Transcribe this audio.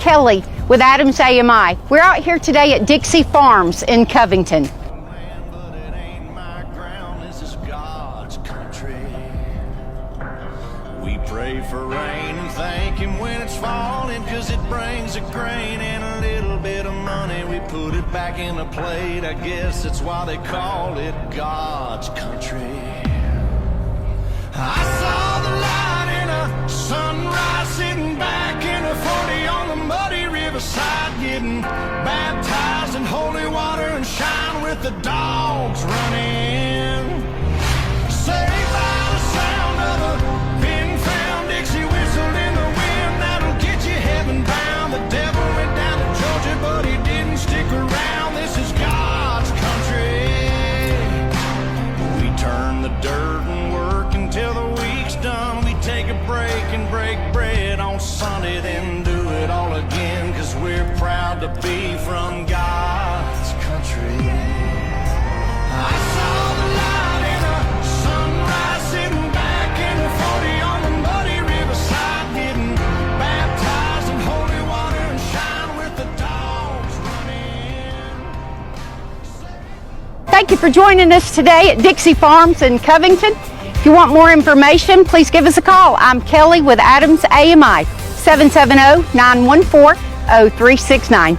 Kelly with Adams AMI. We're out here today at Dixie Farms in Covington. But it ain't my ground, this is God's country. We pray for rain and thank Him when it's falling, 'cause it brings a grain and a little bit of money. We put it back in a plate, I guess that's why they call it God's country. I saw the light in a sunrise, sitting back in a 40 on the muddy riverside, getting baptized in holy water and shine with the dogs running. Saved by the sound of a pin-found Dixie whistle in the wind, that'll get you heaven bound. The devil went down to Georgia, but he didn't stick around. This is God's country. We turn the dirt and work until the week's done. We take a break and break bread on Sunday, then do it all again, 'cause we're proud to be from God's country. I saw the light in a sunrise, sitting back in the 40 on the muddy riverside, getting baptized in holy water and shine with the dogs running. Thank you for joining us today at Dixie Farms in Covington. If you want more information, please give us a call. I'm Kelly with Adams AMI, 770-914-0369.